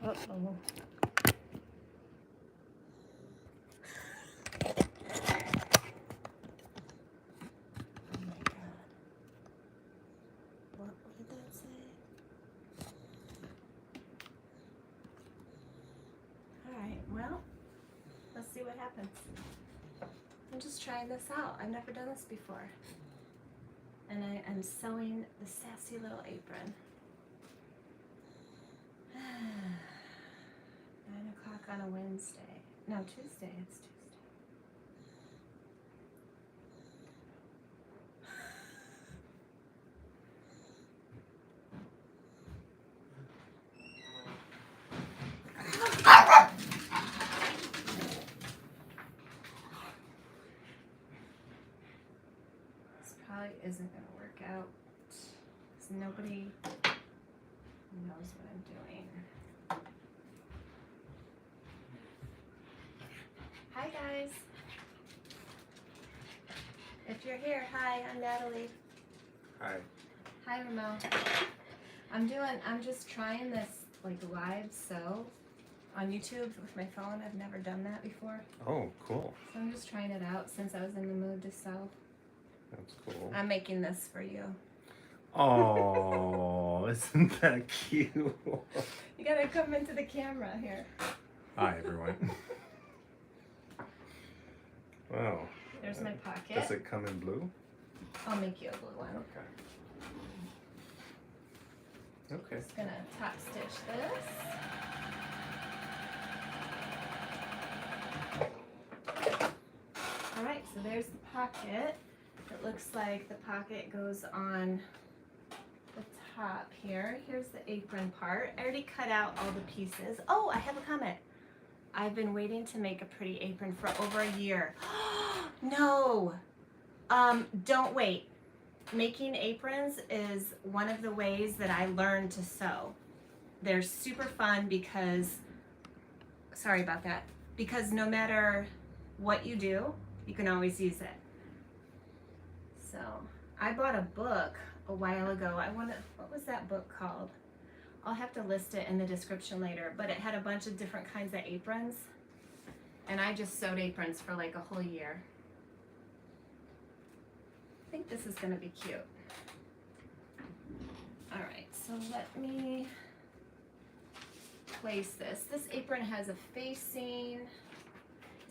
Uh-oh. Let's see what happens. I'm just trying this out. I've never done this before. And I am sewing the Sassy Little Apron. 9 o'clock on a Wednesday. No, Tuesday. It's Tuesday. Probably isn't going to work out because nobody knows what I'm doing. Hi guys. If you're here, hi, I'm Natalie. Hi. Hi Ramel. I'm just trying this like live sew on YouTube with my phone. I've never done that before. Oh, cool. So I'm just trying it out since I was in the mood to sew. That's cool. I'm making this for you. Oh, isn't that cute? You gotta come into the camera here. Hi, everyone. Wow. There's my pocket. Does it come in blue? I'll make you a blue one. Okay. Okay. Just gonna top stitch this. All right, so there's the pocket. It looks like the pocket goes on the top here. Here's the apron part. I already cut out all the pieces. Oh, I have a comment. I've been waiting to make a pretty apron for over a year. No, don't wait. Making aprons is one of the ways that I learned to sew. They're super fun because, sorry about that, because no matter what you do, you can always use it. So I bought a book a while ago. What was that book called? I'll have to list it in the description later, but it had a bunch of different kinds of aprons. And I just sewed aprons for like a whole year. I think this is gonna be cute. All right, so let me place this. This apron has a facing.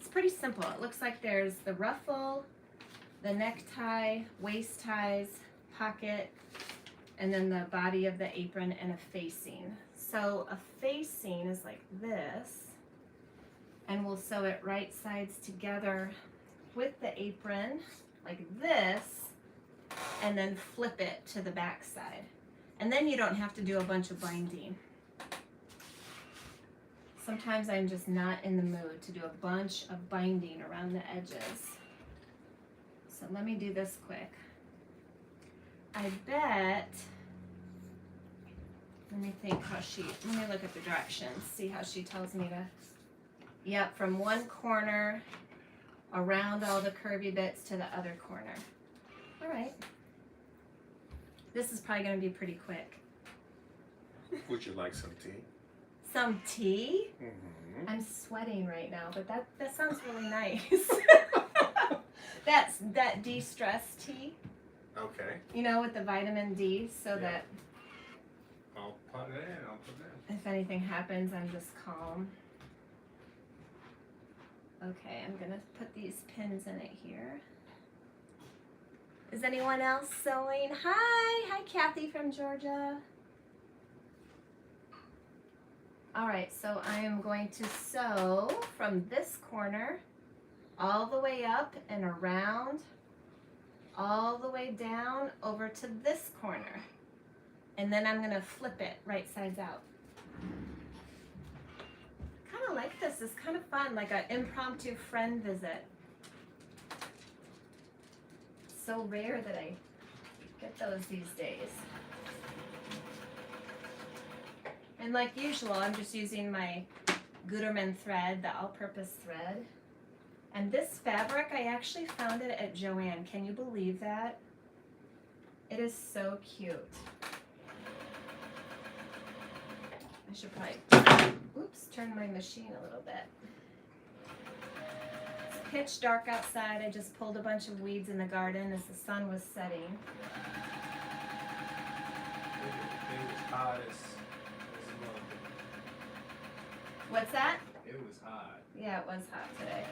It's pretty simple. It looks like there's the ruffle, the necktie, waist ties, pocket, and then the body of the apron and a facing. So a facing is like this, and we'll sew it right sides together with the apron like this, and then flip it to the back side. And then you don't have to do a bunch of binding. Sometimes I'm just not in the mood to do a bunch of binding around the edges. So let me do this quick. I bet, let me look at the directions, see how she tells me to, yep, from one corner around all the curvy bits to the other corner. All right. This is probably gonna be pretty quick. Would you like some tea? Some tea? Mm-hmm. I'm sweating right now, but that sounds really nice. That de-stress tea. Okay. You know, with the vitamin D, so that I'll put it in. if anything happens, I'm just calm. Okay, I'm gonna put these pins in it here. Is anyone else sewing? Hi, Kathy from Georgia. All right, so I am going to sew from this corner all the way up and around, all the way down over to this corner. And then I'm gonna flip it right sides out. Kind of like this. It's kind of fun, like an impromptu friend visit. So rare that I get those these days. And like usual, I'm just using my Gutermann thread, the all-purpose thread. And this fabric, I actually found it at Joann. Can you believe that? It is so cute. I should probably, turn my machine a little bit. It's pitch dark outside. I just pulled a bunch of weeds in the garden as the sun was setting. It was hot as well. What's that? It was hot. Yeah, it was hot today.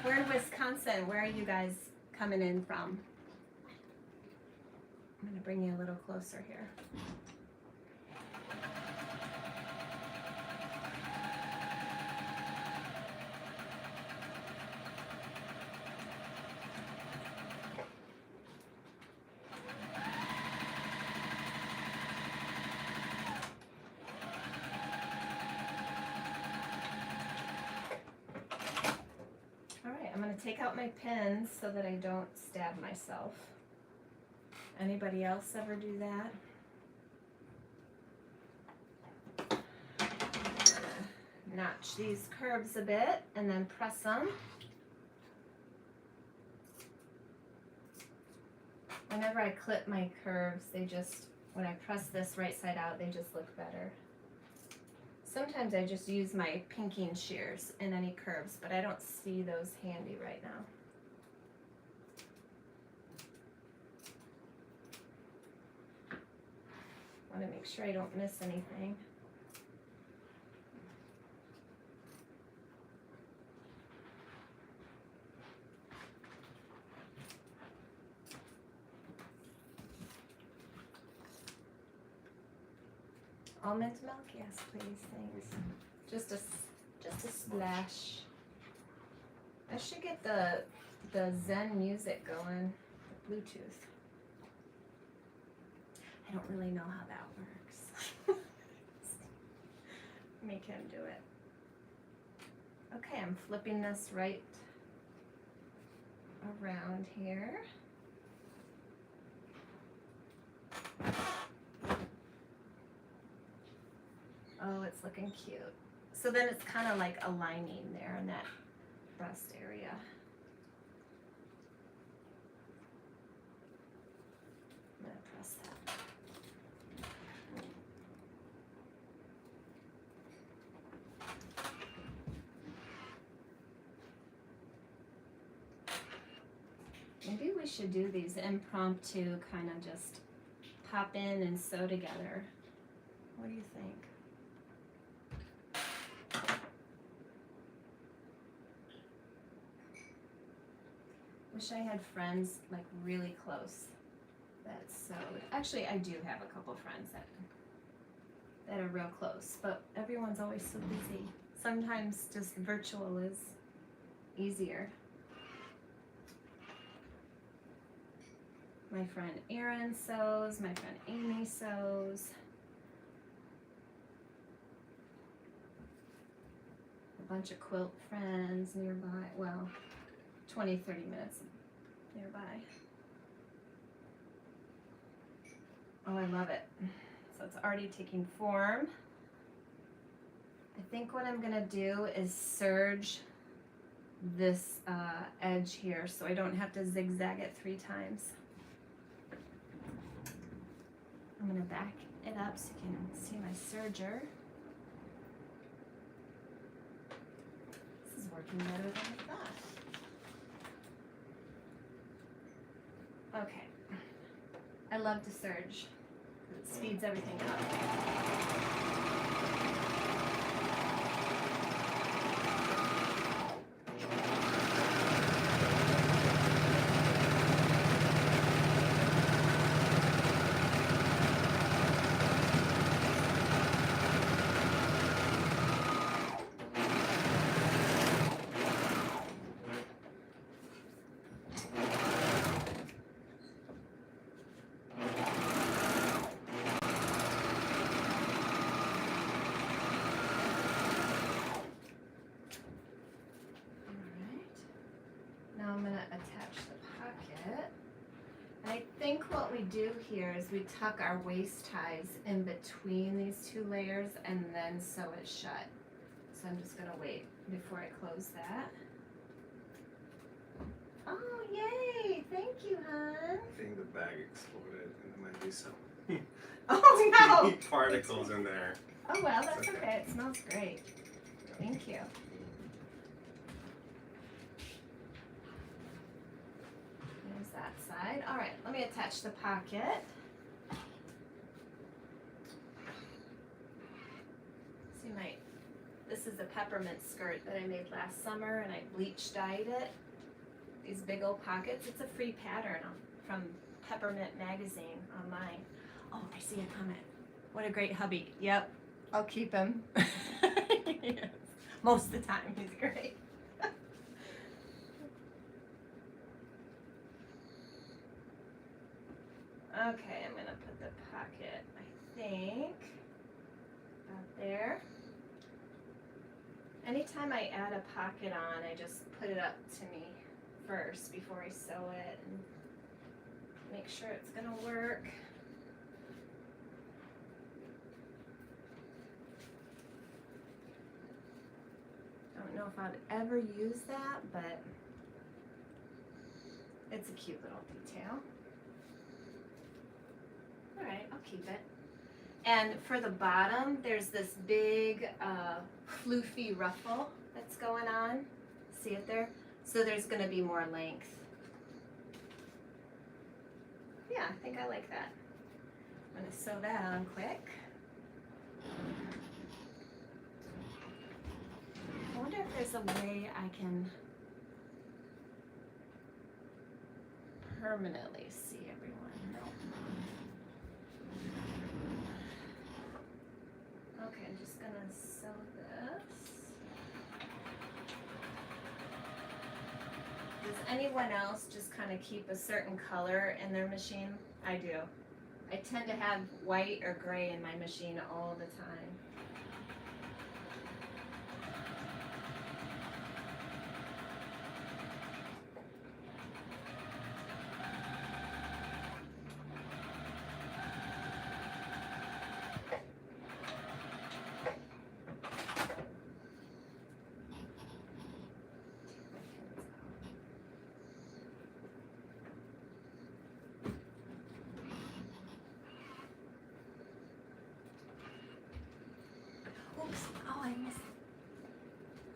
We're in Wisconsin. Where are you guys coming in from? I'm gonna bring you a little closer here. I'm going to take out my pins so that I don't stab myself. Anybody else ever do that? Notch these curves a bit and then press them. Whenever I clip my curves, they just, when I press this right side out, they just look better. Sometimes I just use my pinking shears in any curves, but I don't see those handy right now. Want to make sure I don't miss anything. Almond milk, yes, please, thanks. Just a splash. I should get the Zen music going, the Bluetooth. I don't really know how that works. Make him do it. Okay, I'm flipping this right around here. Oh, it's looking cute. So then it's kind of like a lining there in that breast area. I'm going to press that. Maybe we should do these impromptu, kind of just pop in and sew together. What do you think? Wish I had friends like really close that sewed. Actually, I do have a couple friends that are real close, but everyone's always so busy. Sometimes just virtual is easier. My friend Erin sews, my friend Amy sews. A bunch of quilt friends nearby. Well, 20-30 minutes nearby. Oh, I love it. So it's already taking form. I think what I'm gonna do is serge this edge here so I don't have to zigzag it 3 times. I'm gonna back it up so you can see my serger. This is working better than I thought. Okay, I love to serge. It speeds everything up. I think what we do here is we tuck our waist ties in between these 2 layers and then sew it shut. So I'm just gonna wait before I close that. Oh, yay! Thank you, hon. I think the bag exploded and there might be some Oh no! Particles in there. Oh well, that's It's okay. okay. It smells great. Thank you. There's that side. All right, let me attach the pocket. See this is a peppermint skirt that I made last summer and I bleach dyed it. These big old pockets. It's a free pattern from Peppermint Magazine online. Oh, I see a comment. What a great hubby. Yep, I'll keep him. Yes. Most of the time, he's great. Okay, I'm gonna put the pocket, I think, about there. Anytime I add a pocket on, I just put it up to me first before I sew it and make sure it's gonna work. I don't know if I'd ever use that, but it's a cute little detail. All right, I'll keep it. And for the bottom, there's this big floofy ruffle that's going on. See it there? So there's going to be more length. Yeah, I think I like that. I'm going to sew that on quick. I wonder if there's a way I can permanently see everyone. No. Okay, I'm just gonna sew this. Does anyone else just kind of keep a certain color in their machine? I do. I tend to have white or gray in my machine all the time. Oops, oh, I missed.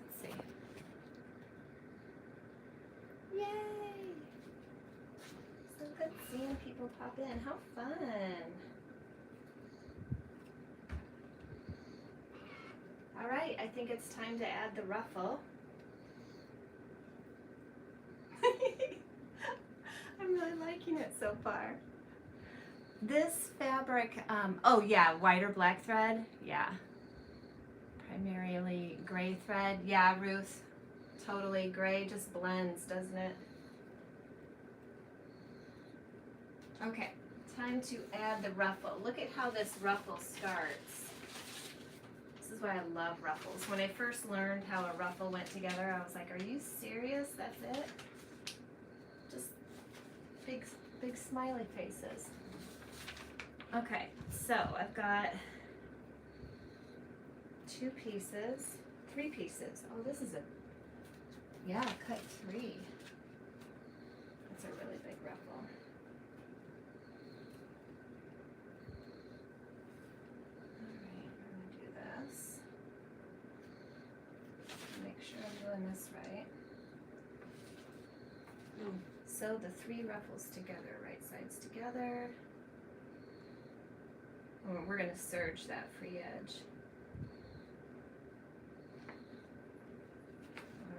Let's see. Yay! So good seeing people pop in. How fun. All right, I think it's time to add the ruffle. I'm really liking it so far. This fabric, oh yeah, white or black thread, yeah. Primarily gray thread, yeah, Ruth, totally. Gray just blends, doesn't it? Okay, time to add the ruffle. Look at how this ruffle starts. This is why I love ruffles. When I first learned how a ruffle went together, I was like, are you serious? That's it? Just big smiley faces. Okay, so I've got 2 pieces, 3 pieces. Oh, this is yeah, cut 3. That's a really big ruffle. Alright, I'm gonna do this. Make sure I'm doing this right. Sew the 3 ruffles together, right sides together. Oh, we're gonna serge that free edge.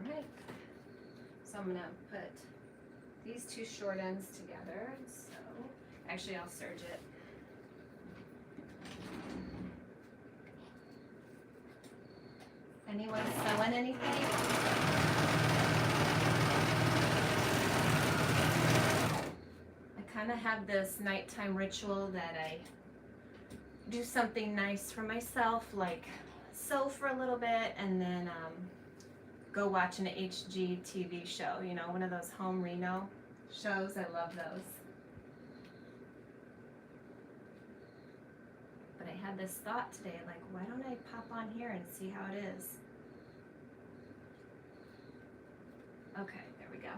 Alright, so I'm gonna put these 2 short ends together. So, actually I'll serge it. Anyone sewing anything? I kind of have this nighttime ritual that I do something nice for myself, like sew for a little bit and then go watch an HGTV show, you know, one of those home reno shows. I love those. But I had this thought today, like, why don't I pop on here and see how it is? Okay, there we go.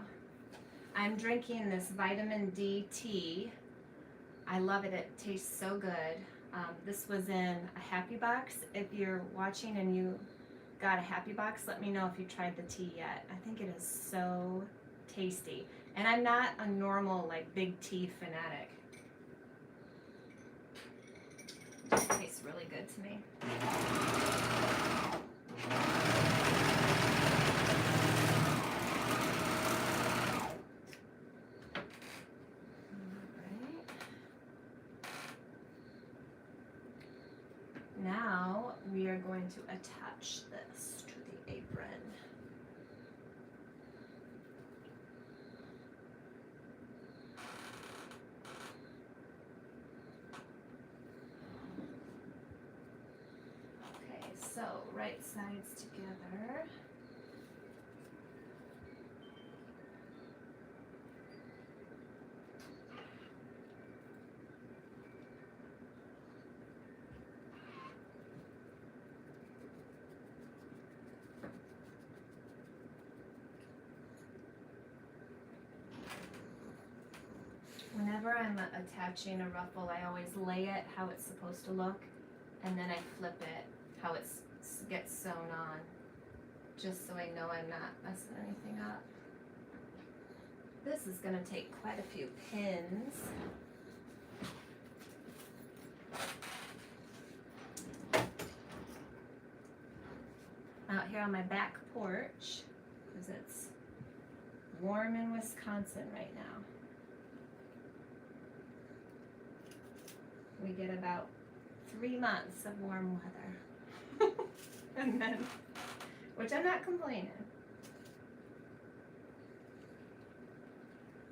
I'm drinking this vitamin D tea I love it. It tastes so good. This was in a Happy Box. If you're watching and you got a Happy Box, let me know if you tried the tea yet. I think it is so tasty. And I'm not a normal, like, big tea fanatic. It just tastes really good to me. Now we are going to attach this to the apron. Okay, so right sides together. Whenever I'm attaching a ruffle, I always lay it how it's supposed to look, and then I flip it how it gets sewn on, just so I know I'm not messing anything up. This is going to take quite a few pins. Out here on my back porch, because it's warm in Wisconsin right now. We get about 3 months of warm weather. And then, which I'm not complaining.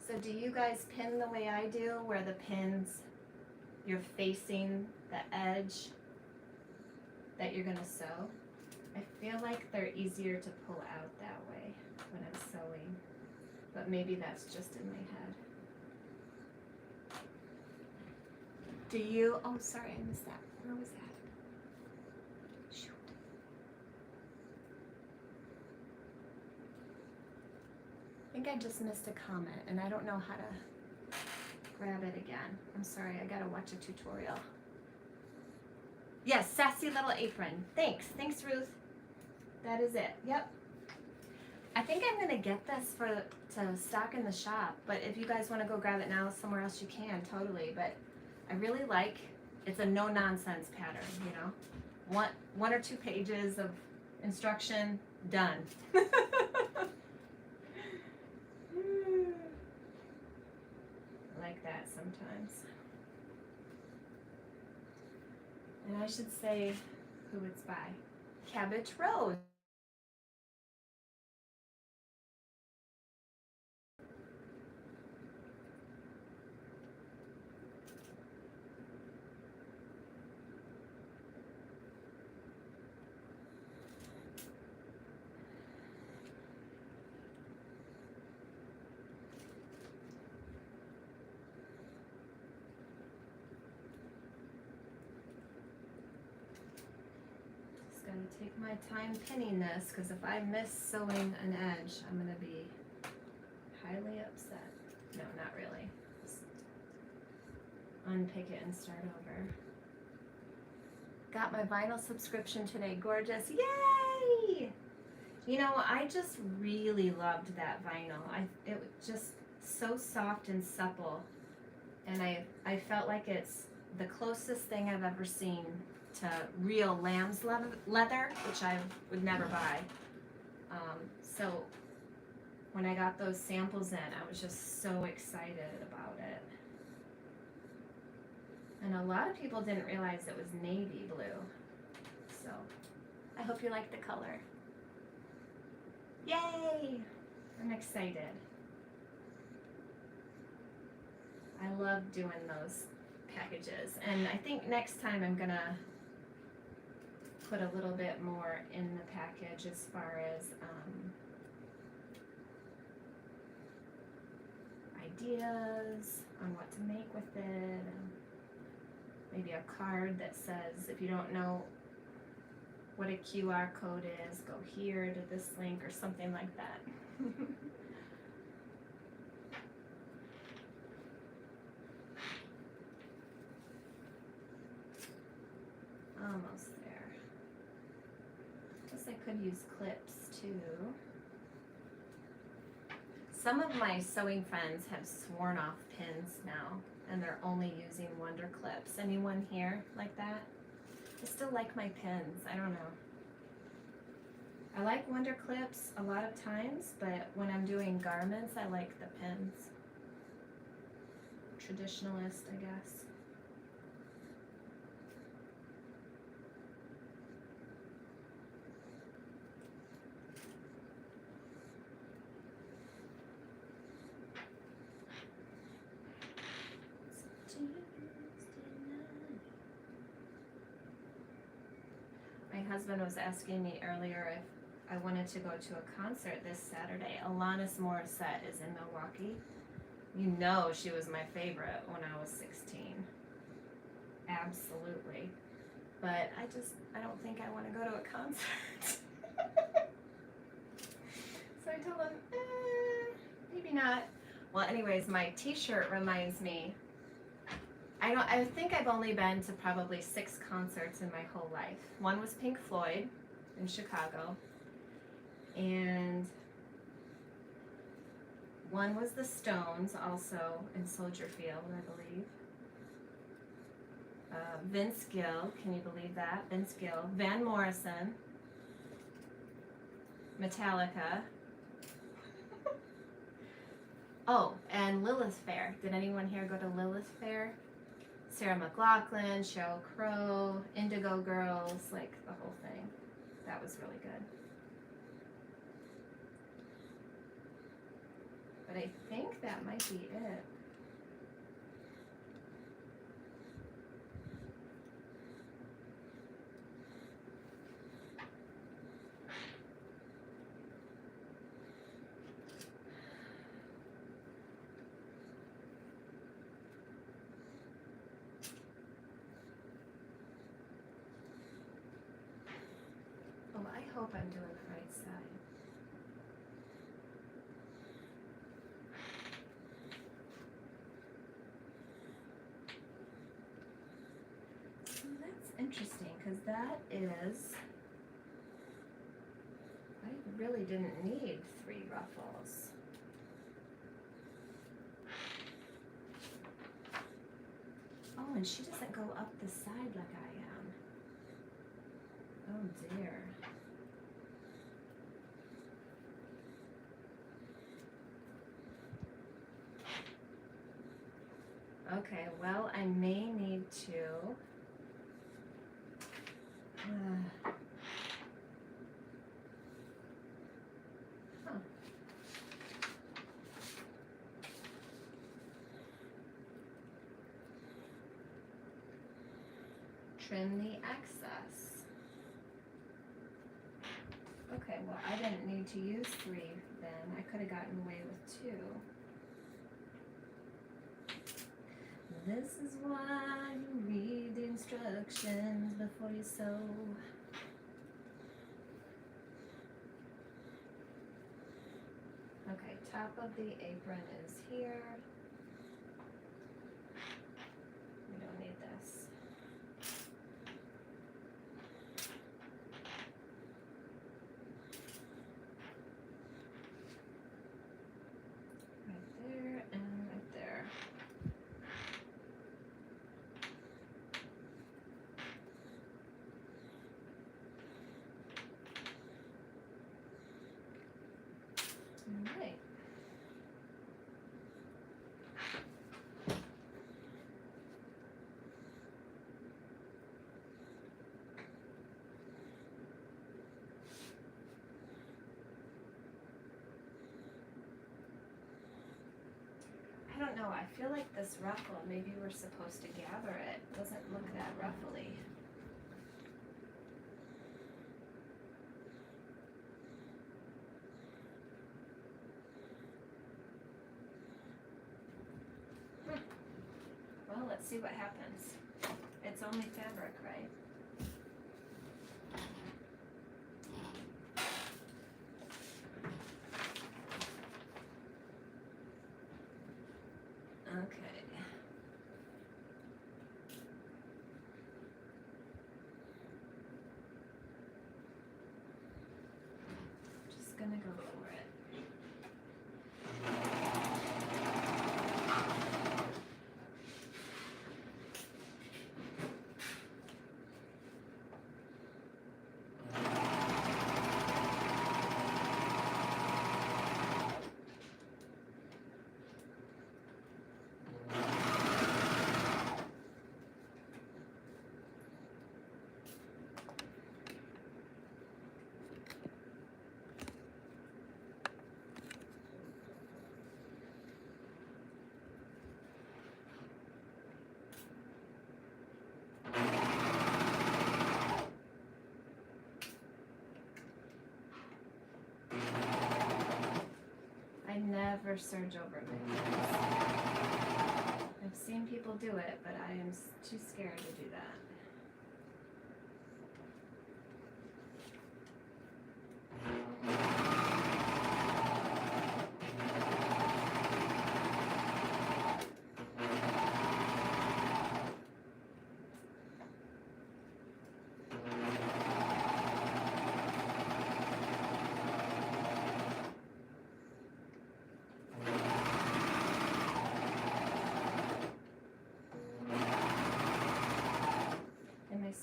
So do you guys pin the way I do, where the pins, you're facing the edge that you're gonna sew? I feel like they're easier to pull out that way when I'm sewing, but maybe that's just in my head. Do you, oh sorry, I missed that. Where was that? Shoot. I think I just missed a comment and I don't know how to grab it again. I'm sorry, I gotta watch a tutorial. Yes, Sassy Little Apron. Thanks, Ruth. That is it, yep. I think I'm gonna get this to stock in the shop, but if you guys wanna go grab it now somewhere else, you can, totally, but I really like, it's a no-nonsense pattern, you know? One or two pages of instruction, done. I like that sometimes. And I should say who it's by. Cabbage Rose. Gonna take my time pinning this, because if I miss sewing an edge, I'm gonna be highly upset. No, not really. Just unpick it and start over. Got my vinyl subscription today. Gorgeous. Yay! You know, I just really loved that vinyl. It was just so soft and supple, and I felt like it's the closest thing I've ever seen to real lamb's leather, which I would never buy. So when I got those samples in, I was just so excited about it. And a lot of people didn't realize it was navy blue. So I hope you like the color. Yay! I'm excited. I love doing those packages. And I think next time I'm gonna put a little bit more in the package as far as ideas on what to make with it, and maybe a card that says, if you don't know what a QR code is, go here to this link or something like that. Almost there. Guess I could use clips too. Some of my sewing friends have sworn off pins now, and they're only using Wonder Clips. Anyone here like that? I still like my pins. I don't know. I like Wonder Clips a lot of times, but when I'm doing garments, I like the pins. Traditionalist, I guess. My husband was asking me earlier if I wanted to go to a concert this Saturday. Alanis Morissette is in Milwaukee. You know she was my favorite when I was 16. Absolutely. But I don't think I want to go to a concert. So I told him, maybe not. Well, anyways, my t-shirt reminds me, I think I've only been to probably 6 concerts in my whole life. One was Pink Floyd in Chicago, and one was the Stones, also in Soldier Field, I believe. Vince Gill, can you believe that? Vince Gill. Van Morrison. Metallica. Oh, and Lilith Fair. Did anyone here go to Lilith Fair? Sarah McLachlan, Sheryl Crow, Indigo Girls, like the whole thing. That was really good. But I think that might be it. I hope I'm doing the right side. So that's interesting because that is, I really didn't need 3 ruffles. Oh, and she doesn't go up the side like I am. Oh dear. Okay, well, I may need to trim the excess. Okay, well, I didn't need to use 3 then. I could have gotten away with 2. This is why you read the instructions before you sew. Okay, top of the apron is here. We don't need this. Right there and right there. All right. I don't know, I feel like this ruffle, maybe we're supposed to gather it. It doesn't look that ruffly. Well, let's see what happens. It's only fabric, right? Okay. gonna go for it. I never serge over my pins. I've seen people do it, but I am too scared to do that.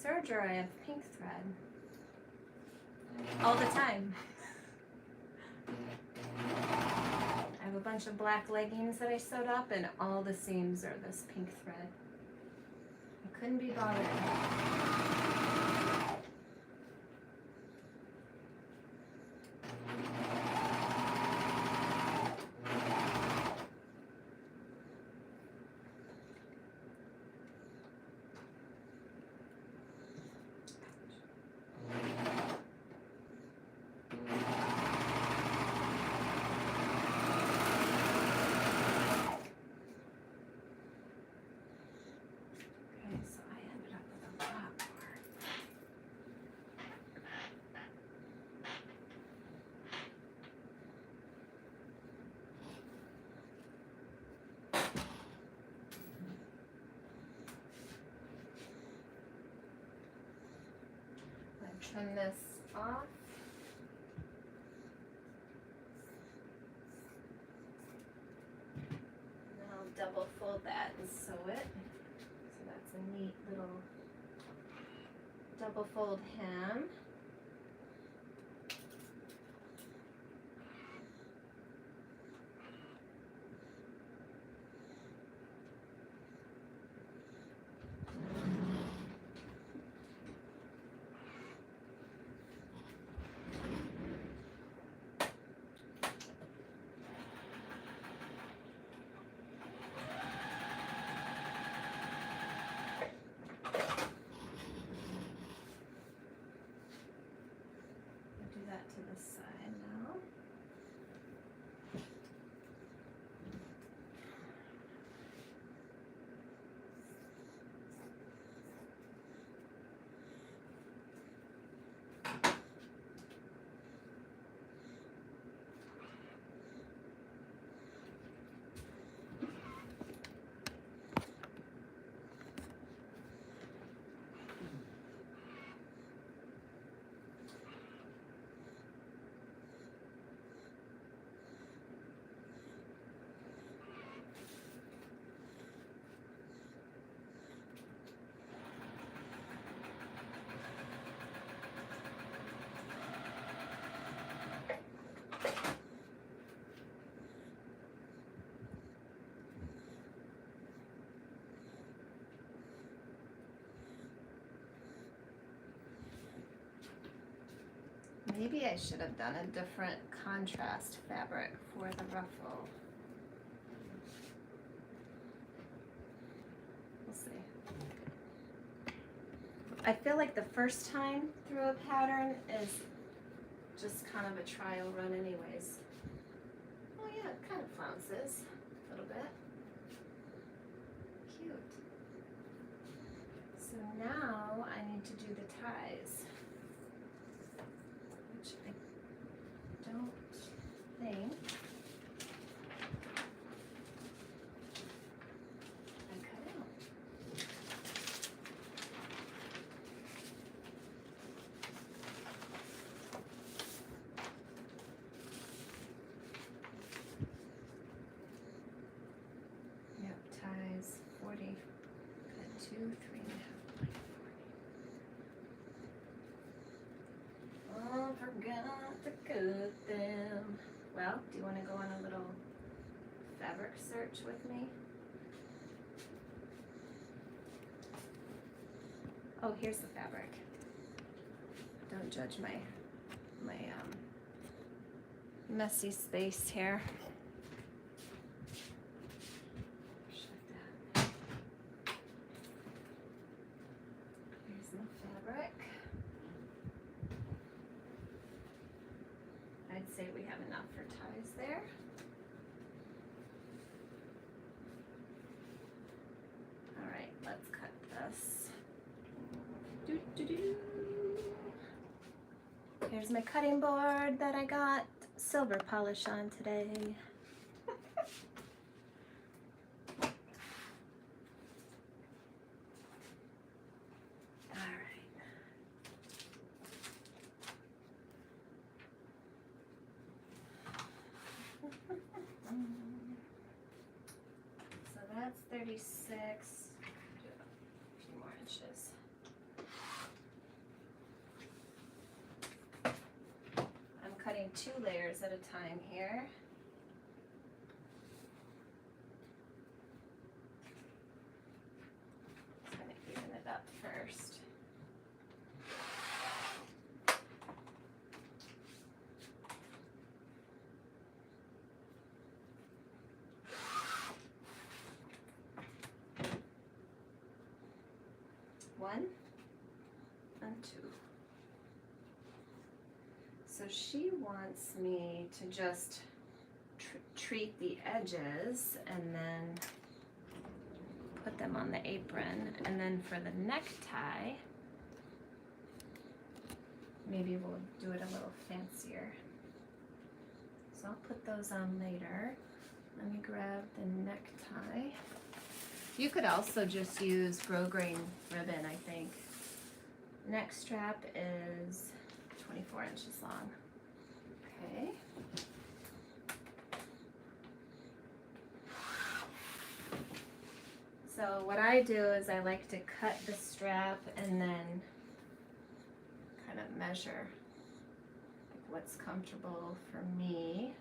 Serger, I have pink thread all the time. I have a bunch of black leggings that I sewed up, and all the seams are this pink thread. I couldn't be bothered. Trim this off. And then I'll double fold that and sew it. So that's a neat little double fold hem. To the side now. Maybe I should have done a different contrast fabric for the ruffle. We'll see. I feel like the first time through a pattern is just kind of a trial run anyways. Oh yeah, it kind of flounces a little bit. Cute. So now I need to do the ties. Which I don't think I cut out. fabric search with me? Oh, here's the fabric. Don't judge my messy space here. Shut that. Here's the fabric. I'd say we have enough for ties there. All right, let's cut this. Doo-doo-doo. Here's my cutting board that I got silver polish on today. All right. So that's 36. Do a few more inches. Cutting 2 layers at a time here. Just going to even it up first. One and 2. So she wants me to just treat the edges and then put them on the apron. And then for the necktie, maybe we'll do it a little fancier. So I'll put those on later. Let me grab the necktie. You could also just use grosgrain ribbon, I think. Neck strap is 24 inches long. Okay. So what I do is I like to cut the strap and then kind of measure what's comfortable for me.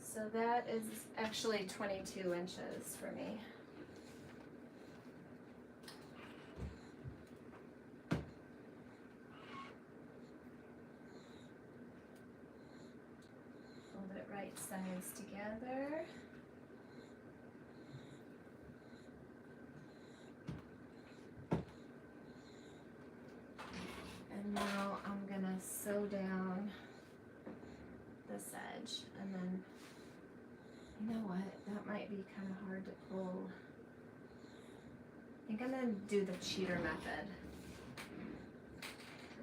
So that is actually 22 inches for me. Fold it right sides together. And now I'm gonna sew down this edge, and then, you know what, that might be kind of hard to pull. I think I'm gonna do the cheater method.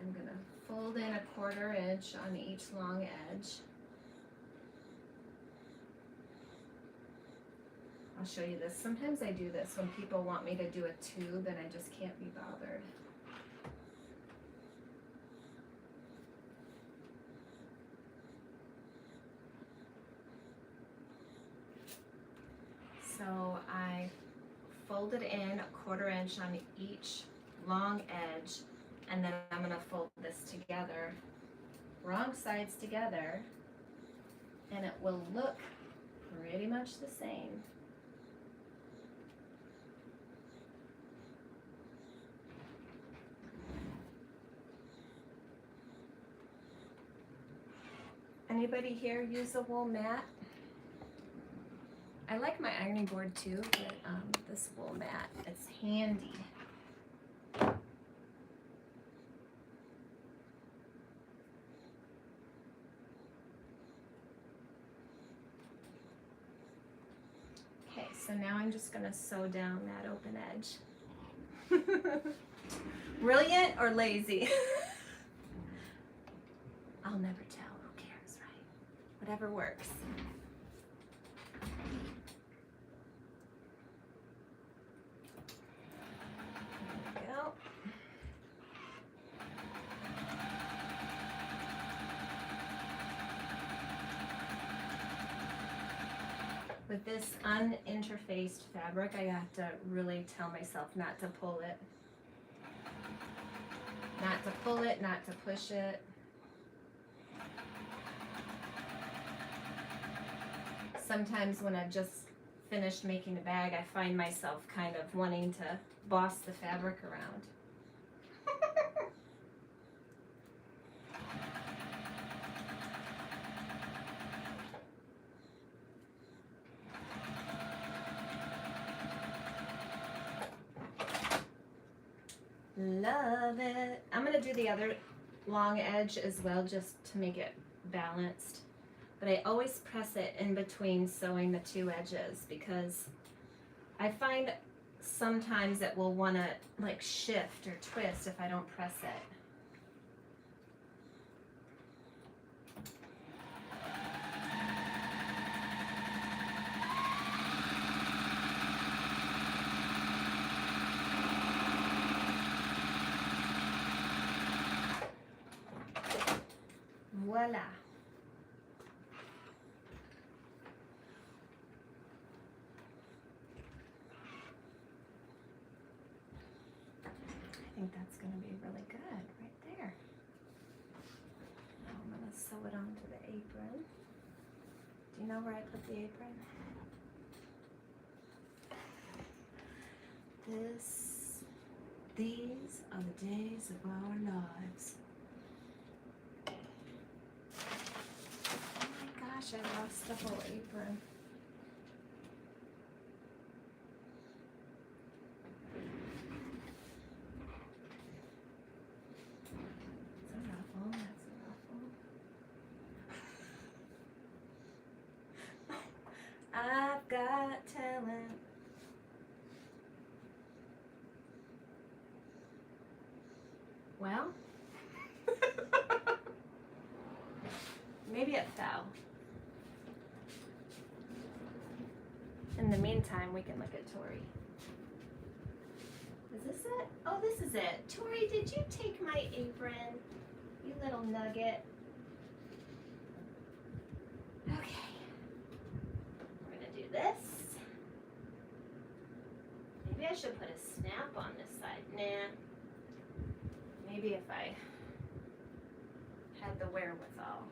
I'm gonna fold in 1/4 inch on each long edge. I'll show you this. Sometimes I do this when people want me to do a tube and I just can't be bothered. So I folded in 1/4 inch on each long edge, and then I'm gonna fold this together, wrong sides together, and it will look pretty much the same. Anybody here use a wool mat? I like my ironing board too, but this wool mat, it's handy. Okay, so now I'm just gonna sew down that open edge. Brilliant or lazy? I'll never tell, who cares, right? Whatever works. With this uninterfaced fabric, I have to really tell myself not to pull it. Not to pull it, not to push it. sometimes when I've just finished making a bag, I find myself kind of wanting to boss the fabric around. Love it. I'm gonna do the other long edge as well, just to make it balanced. But I always press it in between sewing the two edges, because I find sometimes it will want to like shift or twist if I don't press it. Voila. I think that's going to be really good right there. Now I'm going to sew it onto the apron. Do you know where I put the apron? These are the days of our lives. Oh my gosh, I lost the whole apron. I've got talent. Well, maybe it fell. In the meantime, we can look at Tori. Is this it? Oh, this is it. Tori, did you take my apron? You little nugget. Okay. We're gonna do this. Maybe I should put a snap on this side. Nah. Maybe if I had the wherewithal.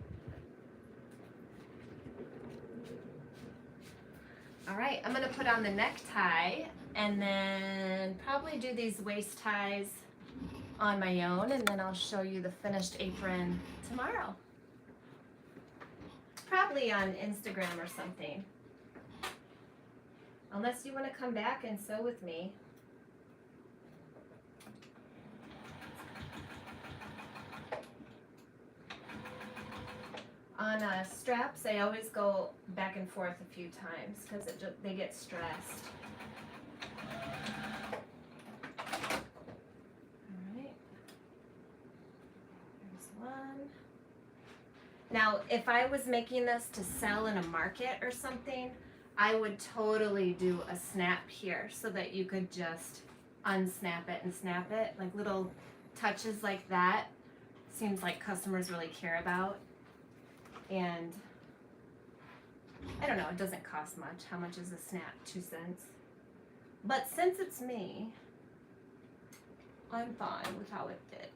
All right, I'm gonna put on the necktie and then probably do these waist ties on my own, and then I'll show you the finished apron tomorrow. Probably on Instagram or something. Unless you want to come back and sew with me. On straps, I always go back and forth a few times because they get stressed. Alright, there's one. Now, if I was making this to sell in a market or something, I would totally do a snap here so that you could just unsnap it and snap it. Like little touches like that seems like customers really care about. And I don't know, it doesn't cost much. How much is a snap? 2 cents. But since it's me, I'm fine with how it fits.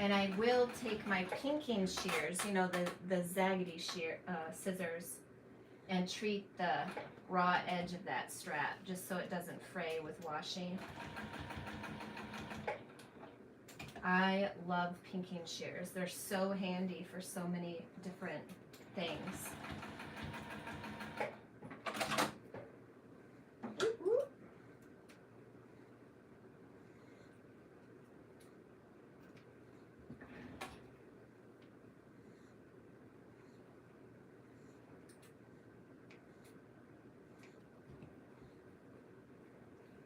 And I will take my pinking shears, you know, the zaggedy scissors, and treat the raw edge of that strap just so it doesn't fray with washing. I love pinking shears. They're so handy for so many different things.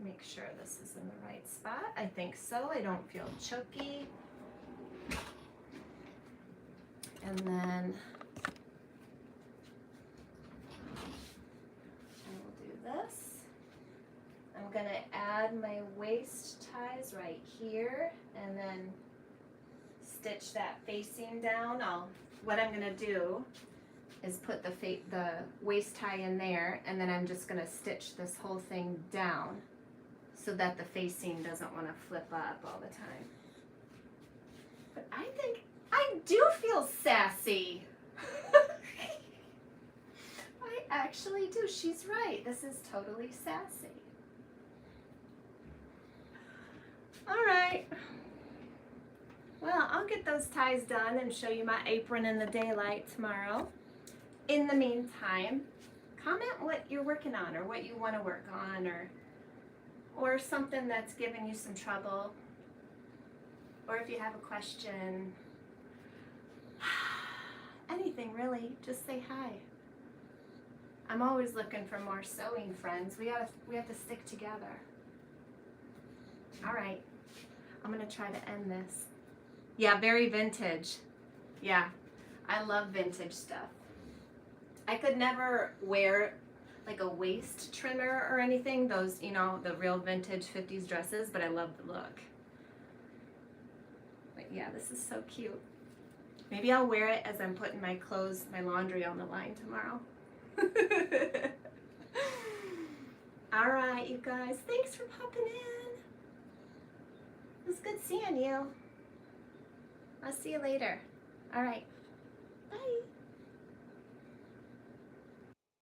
Make sure this is in the right spot. I think so. I don't feel chooky. And then I will do this. I'm going to add my waist ties right here and then stitch that facing down. What I'm going to do is put the waist tie in there, and then I'm just going to stitch this whole thing down so that the facing doesn't want to flip up all the time. But I think I do feel sassy. I actually do. She's right. This is totally sassy. All right. Well, I'll get those ties done and show you my apron in the daylight tomorrow. In the meantime, comment what you're working on or what you want to work on, or something that's giving you some trouble, or if you have a question. Anything really, just say hi. I'm always looking for more sewing friends. We have to stick together. All right, I'm gonna try to end this. Yeah, very vintage. Yeah, I love vintage stuff. I could never wear like a waist trimmer or anything, those, you know, the real vintage 50s dresses, but I love the look. But yeah, this is so cute. Maybe I'll wear it as I'm putting my clothes, my laundry on the line tomorrow. All right, you guys, thanks for popping in. It was good seeing you. I'll see you later. All right, bye.